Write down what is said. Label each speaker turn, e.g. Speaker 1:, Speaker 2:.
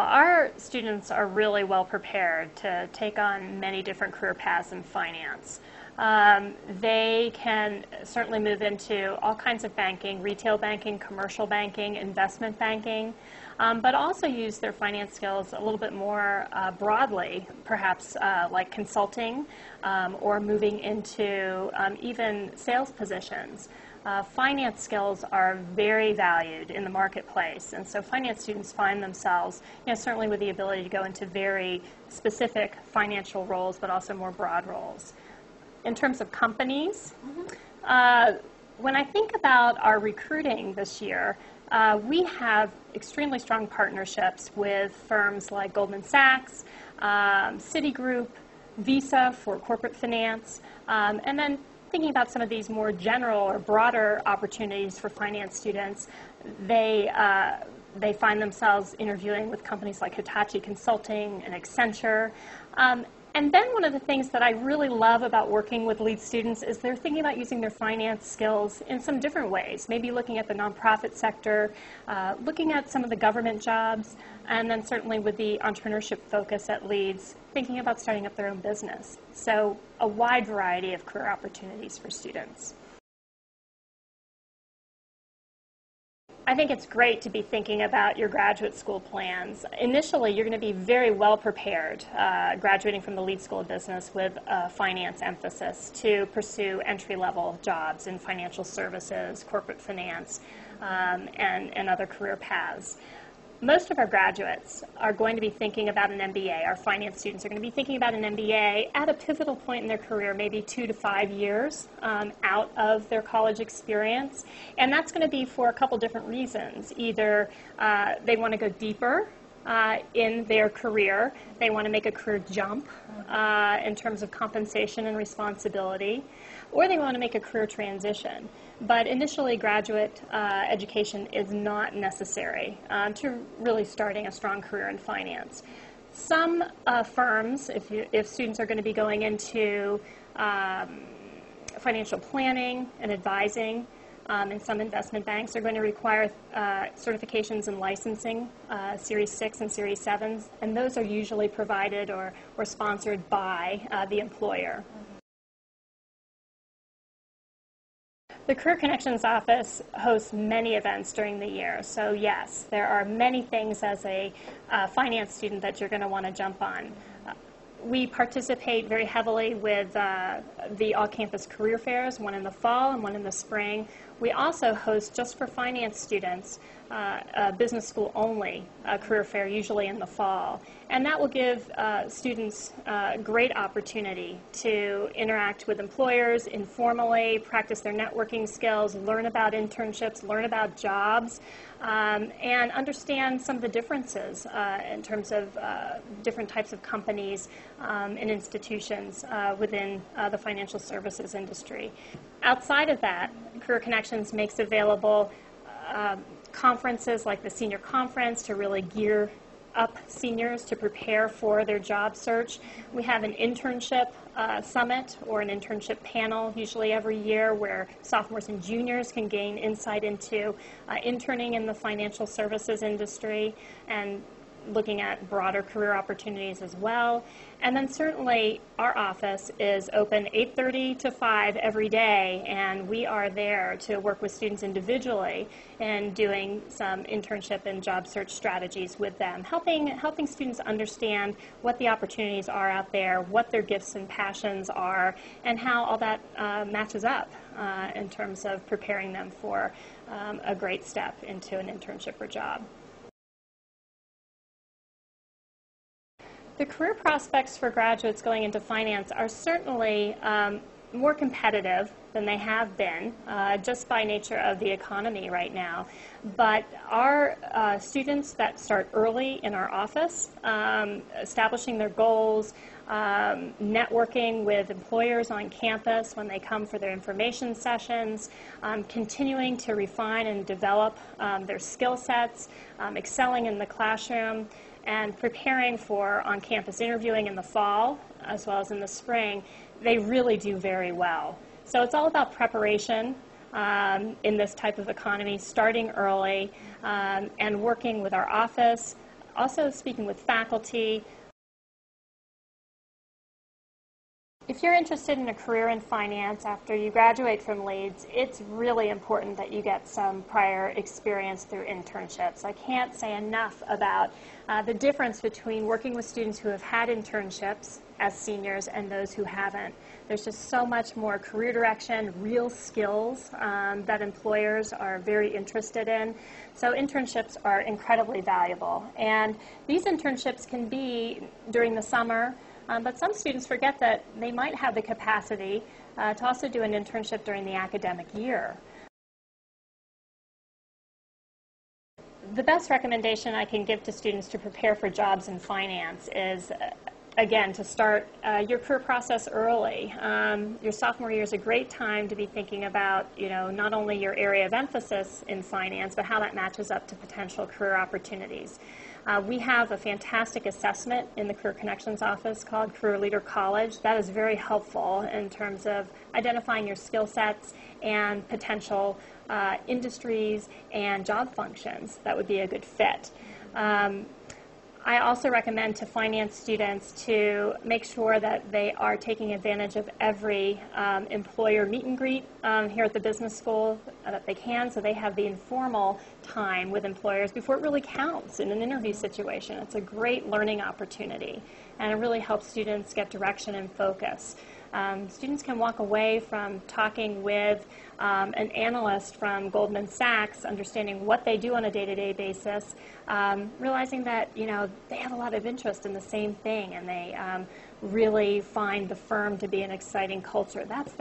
Speaker 1: Our students are really well prepared to take on many different career paths in finance. They can certainly move into all kinds of banking, retail banking, commercial banking, investment banking, but also use their finance skills a little bit more broadly, perhaps like consulting or moving into even sales positions. Finance skills are very valued in the marketplace, and so finance students find themselves, certainly with the ability to go into very specific financial roles, but also more broad roles. In terms of companies, when I think about our recruiting this year, we have extremely strong partnerships with firms like Goldman Sachs, Citigroup, Visa for corporate finance, and then thinking about some of these more general or broader opportunities for finance students, they find themselves interviewing with companies like Hitachi Consulting and Accenture. And then one of the things that I really love about working with LEAD students is they're thinking about using their finance skills in some different ways, maybe looking at the nonprofit sector, looking at some of the government jobs, and then certainly with the entrepreneurship focus at LEADS, thinking about starting up their own business. So a wide variety of career opportunities for students. I think it's great to be thinking about your graduate school plans. Initially, you're going to be very well prepared graduating from the LEAD School of Business with a finance emphasis to pursue entry-level jobs in financial services, corporate finance, and other career paths. Most of our graduates are going to be thinking about an MBA. Our finance students are going to be thinking about an MBA at a pivotal point in their career, maybe 2 to 5 years out of their college experience. And that's going to be for a couple different reasons. Either they want to go deeper in their career, they want to make a career jump in terms of compensation and responsibility, or they want to make a career transition. But initially, graduate education is not necessary to really starting a strong career in finance. Some firms, if students are going to be going into financial planning and advising, and some investment banks are going to require certifications in licensing, Series 6 and Series 7s, and those are usually provided or sponsored by the employer. The Career Connections office hosts many events during the year, so yes, there are many things as a finance student that you're going to want to jump on. We participate very heavily with the all-campus career fairs, one in the fall and one in the spring. We also host, just for finance students, a business school only career fair, usually in the fall. And that will give students great opportunity to interact with employers informally, practice their networking skills, learn about internships, learn about jobs, and understand some of the differences in terms of different types of companies and institutions within the financial services industry. Outside of that, Career Connections makes available conferences like the Senior Conference to really gear up seniors to prepare for their job search. We have an internship summit or an internship panel usually every year where sophomores and juniors can gain insight into interning in the financial services industry and looking at broader career opportunities as well. And then certainly our office is open 8:30 to 5 every day, and we are there to work with students individually and doing some internship and job search strategies with them, helping students understand what the opportunities are out there, what their gifts and passions are, and how all that matches up in terms of preparing them for a great step into an internship or job. The career prospects for graduates going into finance are certainly more competitive than they have been, just by nature of the economy right now. But our students that start early in our office, establishing their goals, networking with employers on campus when they come for their information sessions, continuing to refine and develop their skill sets, excelling in the classroom, and preparing for on-campus interviewing in the fall as well as in the spring, they really do very well. So it's all about preparation in this type of economy, starting early and working with our office, Also speaking with faculty. If you're interested in a career in finance after you graduate from Leeds, it's really important that you get some prior experience through internships. I can't say enough about the difference between working with students who have had internships as seniors and those who haven't. There's just so much more career direction, real skills that employers are very interested in. So internships are incredibly valuable. And these internships can be during the summer, but some students forget that they might have the capacity to also do an internship during the academic year. The best recommendation I can give to students to prepare for jobs in finance is, again, to start your career process early. Your sophomore year is a great time to be thinking about, not only your area of emphasis in finance, but how that matches up to potential career opportunities. We have a fantastic assessment in the Career Connections office called Career Leader College. That is very helpful in terms of identifying your skill sets and potential industries and job functions that would be a good fit. I also recommend to finance students to make sure that they are taking advantage of every employer meet and greet here at the business school that they can, so they have the informal time with employers before it really counts in an interview situation. It's a great learning opportunity, and it really helps students get direction and focus. Students can walk away from talking with an analyst from Goldman Sachs, understanding what they do on a day-to-day basis, realizing that they have a lot of interest in the same thing, and they really find the firm to be an exciting culture. That's